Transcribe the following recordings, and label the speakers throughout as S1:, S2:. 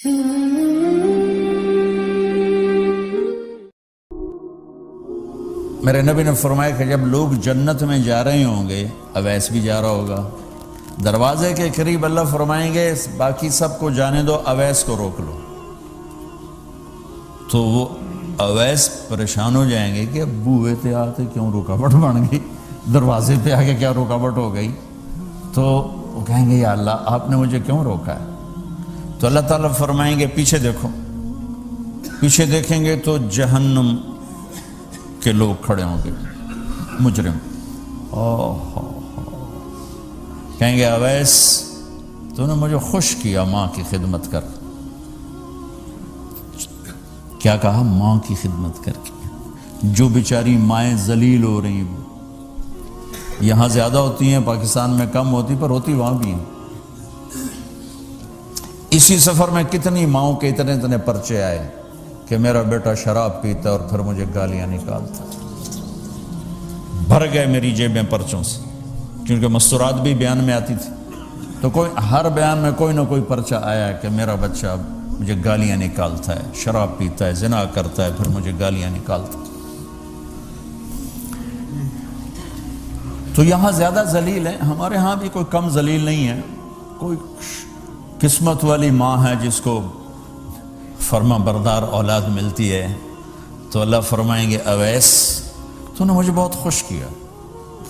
S1: میرے نبی نے فرمایا کہ جب لوگ جنت میں جا رہے ہوں گے، اویس بھی جا رہا ہوگا، دروازے کے قریب اللہ فرمائیں گے باقی سب کو جانے دو، اویس کو روک لو۔ تو وہ اویس پریشان ہو جائیں گے کہ اب بوئے تھے آتے کیوں رکاوٹ بن گئی، دروازے پہ آگے کیا رکاوٹ ہو گئی؟ تو وہ کہیں گے یا اللہ آپ نے مجھے کیوں روکا ہے؟ تو اللہ تعالیٰ فرمائیں گے پیچھے دیکھو، پیچھے دیکھیں گے تو جہنم کے لوگ کھڑے ہوں گے، مجرم۔ کہیں گے اویس تو نے مجھے خوش کیا ماں کی خدمت کر۔ کیا کہا؟ ماں کی خدمت کر کے۔ جو بیچاری مائیں ذلیل ہو رہی ہیں، یہاں زیادہ ہوتی ہیں، پاکستان میں کم ہوتی، پر ہوتی وہاں بھی ہیں۔ اسی سفر میں کتنی ماؤں کے اتنے پرچے آئے کہ میرا بیٹا شراب پیتا اور پھر مجھے گالیاں نکالتا۔ بھر گئے میری جیبیں پرچوں سے، کیونکہ مستورات بھی بیان میں آتی تھی، تو ہر بیان میں کوئی نہ کوئی پرچہ آیا کہ میرا بچہ مجھے گالیاں نکالتا ہے، شراب پیتا ہے، زنا کرتا ہے، پھر مجھے گالیاں نکالتا ہے۔ تو یہاں زیادہ ذلیل ہیں، ہمارے ہاں بھی کوئی کم ذلیل نہیں ہے۔ کوئی قسمت والی ماں ہے جس کو فرما بردار اولاد ملتی ہے، تو اللہ فرمائیں گے اویس تو نے مجھے بہت خوش کیا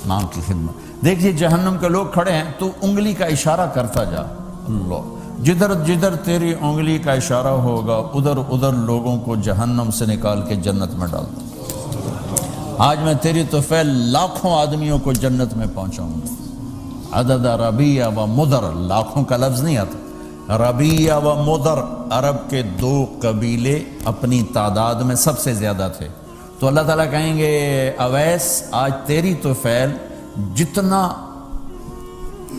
S1: ماں کی خدمت۔ دیکھیے جہنم کے لوگ کھڑے ہیں، تو انگلی کا اشارہ کرتا جا، اللہ جدھر جدھر تیری انگلی کا اشارہ ہوگا ادھر ادھر لوگوں کو جہنم سے نکال کے جنت میں ڈال دوں۔ آج میں تیری طفیل لاکھوں آدمیوں کو جنت میں پہنچاؤں گا۔ عدد ربیہ و مدر، لاکھوں کا لفظ نہیں آتا، ربیہ و مدر عرب کے دو قبیلے اپنی تعداد میں سب سے زیادہ تھے۔ تو اللہ تعالیٰ کہیں گے اویس آج تیری طفیل جتنا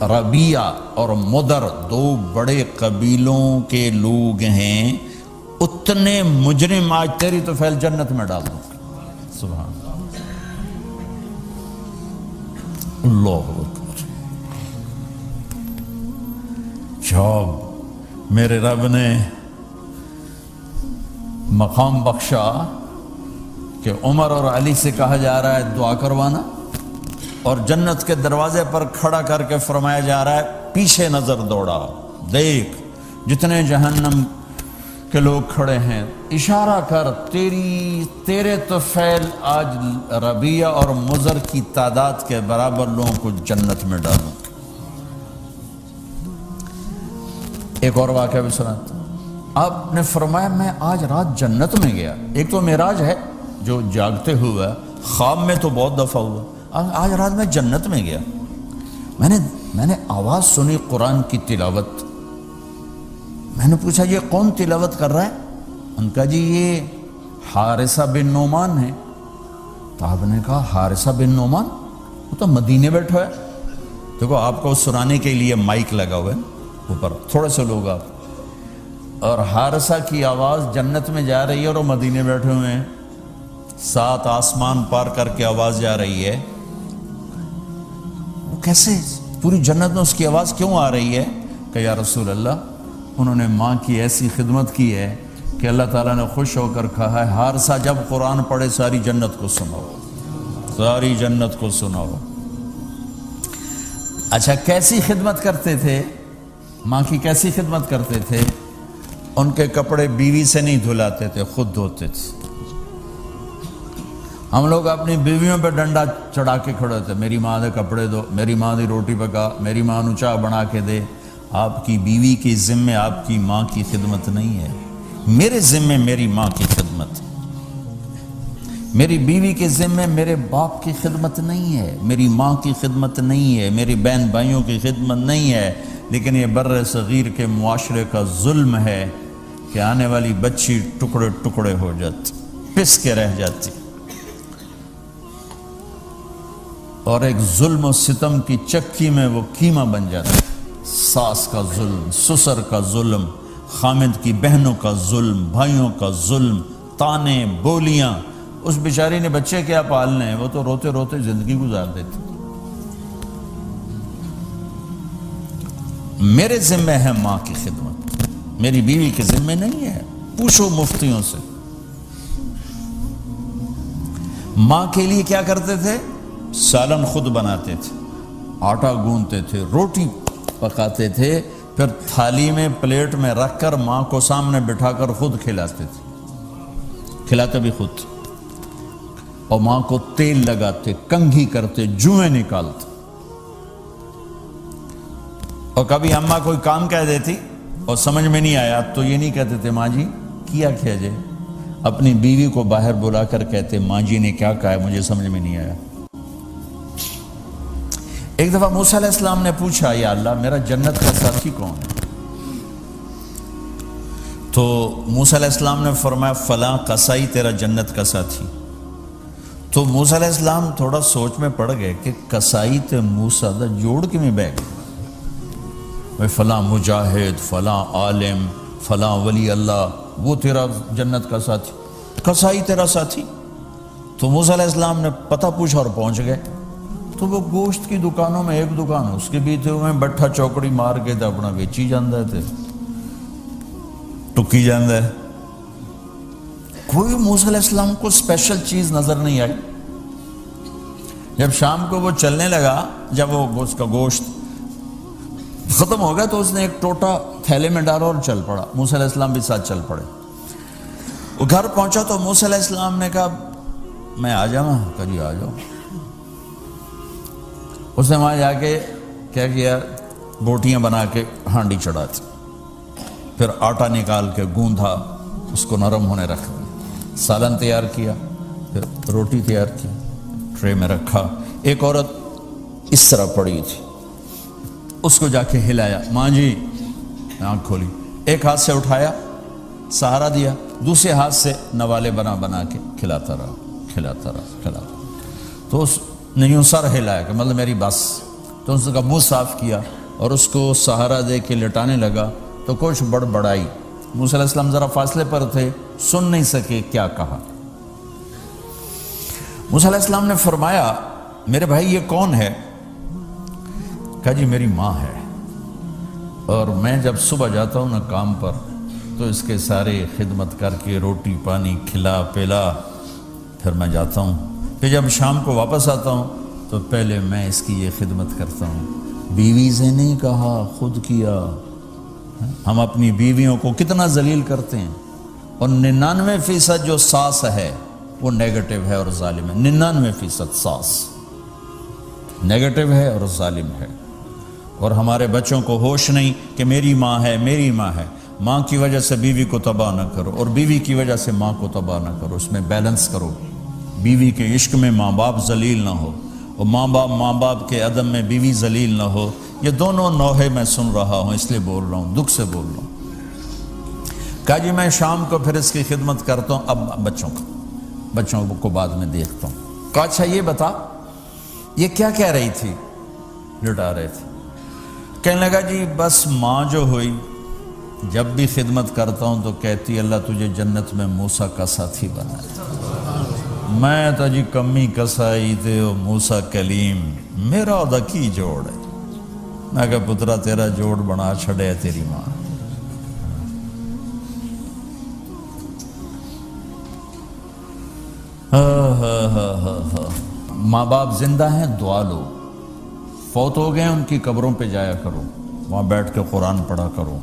S1: ربیہ اور مدر دو بڑے قبیلوں کے لوگ ہیں، اتنے مجرم آج تیری طفیل جنت میں ڈال دوں۔ سبحان اللہ اکبر۔ جب میرے رب نے مقام بخشا کہ عمر اور علی سے کہا جا رہا ہے دعا کروانا، اور جنت کے دروازے پر کھڑا کر کے فرمایا جا رہا ہے پیچھے نظر دوڑا، دیکھ جتنے جہنم کے لوگ کھڑے ہیں، اشارہ کر تیرے طفیل آج ربیہ اور مضر کی تعداد کے برابر لوگوں کو جنت میں ڈالوں۔ ایک اور واقعہ بھی سناتا ہوں۔ آپ نے فرمایا میں آج رات جنت میں گیا۔ ایک تو معراج ہے جو جاگتے ہوئے، خواب میں تو بہت دفعہ ہوا، آج رات میں جنت میں گیا۔ میں نے آواز سنی قرآن کی تلاوت۔ میں نے پوچھا یہ کون تلاوت کر رہا ہے؟ ان کا جی یہ حارثہ بن نعمان ہے۔ تو آپ نے کہا حارثہ بن نعمان؟ وہ تو مدینے بیٹھا ہے۔ دیکھو آپ کو سنانے کے لیے مائک لگا ہوا ہے اوپر، تھوڑے سے لوگ آپ، اور حارثہ کی آواز جنت میں جا رہی ہے اور وہ مدینے بیٹھے ہوئے ہیں، 7 آسمان پار کر کے آواز جا رہی ہے۔ وہ کیسے پوری جنت میں اس کی آواز کیوں آ رہی ہے؟ کہ یا رسول اللہ انہوں نے ماں کی ایسی خدمت کی ہے کہ اللہ تعالیٰ نے خوش ہو کر کہا ہے حارثہ جب قرآن پڑھے ساری جنت کو سناؤ، ساری جنت کو سناؤ۔ اچھا کیسی خدمت کرتے تھے؟ ماں کی کیسی خدمت کرتے تھے؟ ان کے کپڑے بیوی سے نہیں دھلاتے تھے، خود دھوتے تھے۔ ہم لوگ اپنی بیویوں پہ ڈنڈا چڑھا کے کھڑے تھے، میری ماں دے کپڑے دو، میری ماں دی روٹی پکا، میری ماں نو چاہ بنا کے دے۔ آپ کی بیوی کی ذمہ آپ کی ماں کی خدمت نہیں ہے، میرے ذمہ میری ماں کی خدمت، میری بیوی کے ذمہ میرے باپ کی خدمت نہیں ہے، میری ماں کی خدمت نہیں ہے، میری بہن بھائیوں کی خدمت نہیں ہے۔ لیکن یہ بر صغیر کے معاشرے کا ظلم ہے کہ آنے والی بچی ٹکڑے ٹکڑے ہو جاتی، پس کے رہ جاتی، اور ایک ظلم و ستم کی چکی میں وہ قیمہ بن جاتا ہے۔ ساس کا ظلم، سسر کا ظلم، خامد کی بہنوں کا ظلم، بھائیوں کا ظلم، تانے بولیاں۔ اس بیچاری نے بچے کیا پالنے ہیں، وہ تو روتے روتے زندگی گزار دیتی۔ میرے ذمہ ہے ماں کی خدمت، میری بیوی کے ذمہ نہیں ہے، پوچھو مفتیوں سے۔ ماں کے لیے کیا کرتے تھے؟ سالن خود بناتے تھے، آٹا گوندتے تھے، روٹی پکاتے تھے، پھر تھالی میں پلیٹ میں رکھ کر ماں کو سامنے بٹھا کر خود کھلاتے تھے، کھلاتے بھی خود، اور ماں کو تیل لگاتے، کنگھی کرتے، جوئیں نکالتے۔ اور کبھی اماں کوئی کام کہہ دیتی اور سمجھ میں نہیں آیا تو یہ نہیں کہتے تھے ماں جی کیا جائے، اپنی بیوی کو باہر بلا کر کہتے ماں جی نے کیا کہا ہے مجھے سمجھ میں نہیں آیا۔ ایک دفعہ موسیٰ علیہ السلام نے پوچھا یا اللہ میرا جنت کا ساتھی کون ہے؟ تو موسیٰ علیہ السلام نے فرمایا فلاں قصائی تیرا جنت کا ساتھی۔ تو موسیٰ علیہ السلام تھوڑا سوچ میں پڑ گئے کہ قصائی تے موسیٰ دا جوڑ کے میں بہ گئے، فلاں مجاہد، فلاں عالم، فلاں ولی اللہ، وہ تیرا جنت کا ساتھی، قصائی تیرا ساتھی۔ تو موسیٰ علیہ السلام نے پتہ پوچھا اور پہنچ گئے۔ تو وہ گوشت کی دکانوں میں ایک دکان اس کے بھی تھے، وہ بٹھا چوکڑی مار کے تھے اپنا بیچی جاندہ تھے، ٹکی جاندہ ہے۔ کوئی موسیٰ علیہ السلام کو اسپیشل چیز نظر نہیں آئی۔ جب شام کو وہ چلنے لگا، جب وہ اس کا گوشت ختم ہو گیا تو اس نے ایک ٹوٹا تھیلے میں ڈالا اور چل پڑا، موسیٰ علیہ السلام بھی ساتھ چل پڑے۔ وہ گھر پہنچا تو موسیٰ علیہ السلام نے کہا میں آ جاؤں؟ کہا جی آ جاؤ۔ اس نے وہاں جا کے کیا کیا، بوٹیاں بنا کے ہانڈی چڑھا دی، پھر آٹا نکال کے گوندھا، اس کو نرم ہونے رکھ دیا، سالن تیار کیا، پھر روٹی تیار کی، ٹرے میں رکھا۔ ایک عورت اس طرح پڑی تھی، اس کو جا کے ہلایا، ماں جی، آنکھ کھولی، ایک ہاتھ سے اٹھایا، سہارا دیا، دوسرے ہاتھ سے نوالے بنا بنا کے کھلاتا رہا، کھلاتا رہا، کھلاتا رہا۔ تو اس نے یوں سر ہلایا کہ مطلب میری بس۔ تو اس کا منہ صاف کیا اور اس کو سہارا دے کے لٹانے لگا تو کچھ بڑبڑائی۔ موسیٰ علیہ السلام ذرا فاصلے پر تھے، سن نہیں سکے کیا کہا۔ موسیٰ علیہ السلام نے فرمایا میرے بھائی یہ کون ہے؟ کہا جی میری ماں ہے، اور میں جب صبح جاتا ہوں نا کام پر تو اس کے سارے خدمت کر کے روٹی پانی کھلا پلا پھر میں جاتا ہوں، پھر جب شام کو واپس آتا ہوں تو پہلے میں اس کی یہ خدمت کرتا ہوں۔ بیوی سے نہیں کہا، خود کیا۔ ہم اپنی بیویوں کو کتنا ذلیل کرتے ہیں، اور 99% جو ساس ہے وہ نیگیٹو ہے اور ظالم ہے۔ 99% ساس نیگیٹو ہے اور ظالم ہے، اور ہمارے بچوں کو ہوش نہیں کہ میری ماں ہے، میری ماں ہے۔ ماں کی وجہ سے بیوی کو تباہ نہ کرو، اور بیوی کی وجہ سے ماں کو تباہ نہ کرو، اس میں بیلنس کرو۔ بیوی کے عشق میں ماں باپ ذلیل نہ ہو، اور ماں باپ کے عدم میں بیوی ذلیل نہ ہو۔ یہ دونوں نوحے میں سن رہا ہوں، اس لیے بول رہا ہوں، دکھ سے بول رہا ہوں۔ کہا جی میں شام کو پھر اس کی خدمت کرتا ہوں، اب بچوں کو بعد میں دیکھتا ہوں۔ کہا اچھا یہ بتا یہ کیا کہہ رہی تھی؟ لٹا رہے تھے۔ کہنے لگا جی بس ماں جو ہوئی جب بھی خدمت کرتا ہوں تو کہتی اللہ تجھے جنت میں موسیٰ کا ساتھی بنائے۔ میں تو جی کمی کسائی تے موسیٰ کلیم، میرا دا کی جوڑ ہے۔ میں کہا پترا تیرا جوڑ بنا چھڑے تیری ماں۔ ماں باپ زندہ ہیں دعا لو، فوت ہو گئے ان کی قبروں پہ جایا کرو، وہاں بیٹھ کے قرآن پڑھا کرو۔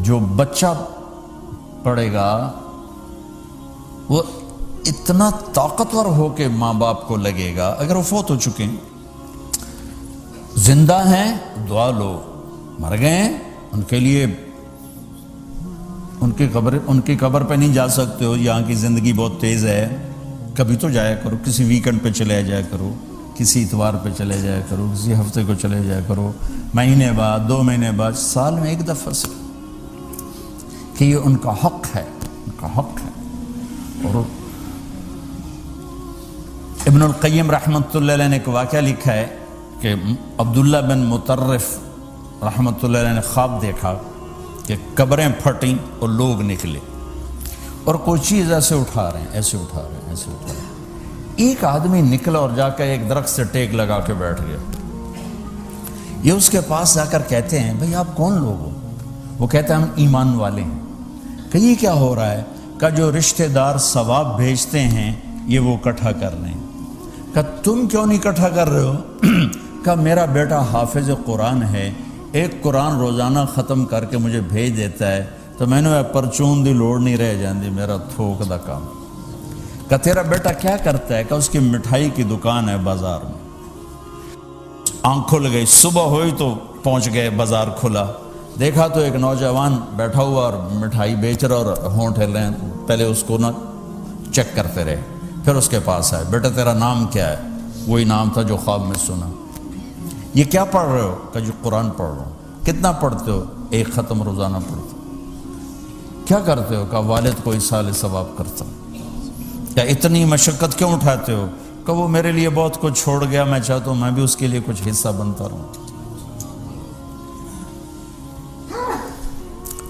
S1: جو بچہ پڑھے گا وہ اتنا طاقتور ہو کے ماں باپ کو لگے گا، اگر وہ فوت ہو چکے ہیں۔ زندہ ہیں دعا لو، مر گئے ہیں ان کے لیے ان کی قبر پہ نہیں جا سکتے ہو، یہاں کی زندگی بہت تیز ہے، کبھی تو جایا کرو، کسی ویکنڈ پہ چلے جایا کرو، کسی اتوار پہ چلے جایا کرو، کسی ہفتے کو چلے جایا کرو، مہینے بعد، 2 مہینے بعد، سال میں ایک دفعہ سے، کہ یہ ان کا حق ہے، ان کا حق ہے۔ اور ابن القیم رحمۃ اللہ علیہ نے ایک واقعہ لکھا ہے کہ عبداللہ بن مطرف رحمۃ اللہ علیہ نے خواب دیکھا کہ قبریں پھٹیں اور لوگ نکلے اور کوئی چیز ایسے اٹھا رہے ہیں، ایسے اٹھا رہے ہیں، ایسے اٹھا رہے ہیں۔ ایک آدمی نکلا اور جا کر ایک درخت سے ٹیک لگا کے بیٹھ گیا۔ یہ اس کے پاس جا کر کہتے ہیں بھئی آپ کون لوگ ہو؟ وہ کہتے ہیں ہم ایمان والے ہیں۔ کہ یہ کیا ہو رہا ہے؟ کہ جو رشتہ دار ثواب بھیجتے ہیں یہ وہ اکٹھا کر رہے ہیں۔ کہ تم کیوں نہیں اکٹھا کر رہے ہو؟ کہ میرا بیٹا حافظ قرآن ہے، ایک قرآن روزانہ ختم کر کے مجھے بھیج دیتا ہے، تو میں نے پرچون دی لوڑ نہیں رہ جاندی، میرا تھوک دا کام۔ کہ تیرا بیٹا کیا کرتا ہے؟ کہ اس کی مٹھائی کی دکان ہے بازار میں۔ آنکھ کھل گئی، صبح ہوئی تو پہنچ گئے، بازار کھلا، دیکھا تو ایک نوجوان بیٹھا ہوا اور مٹھائی بیچ رہا اور ہونٹ ہل رہے ہیں۔ پہلے اس کو نہ چیک کرتے رہے، پھر اس کے پاس آئے، بیٹا تیرا نام کیا ہے؟ وہی نام تھا جو خواب میں سنا۔ یہ کیا پڑھ رہے ہو؟ کہ جو قرآن پڑھ رہا ہوں۔ کتنا پڑھتے ہو؟ ایک ختم روزانہ پڑھتے ہو۔ کیا کرتے ہو؟ کہ والد کو ایصال ثواب کرتا ہوں۔ کیا اتنی مشقت کیوں اٹھاتے ہو؟ کہ وہ میرے لیے بہت کچھ چھوڑ گیا، میں چاہتا ہوں میں بھی اس کے لیے کچھ حصہ بنتا رہوں۔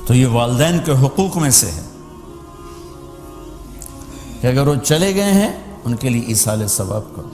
S1: تو یہ والدین کے حقوق میں سے ہے کہ اگر وہ چلے گئے ہیں ان کے لیے ایصال ثواب کرو۔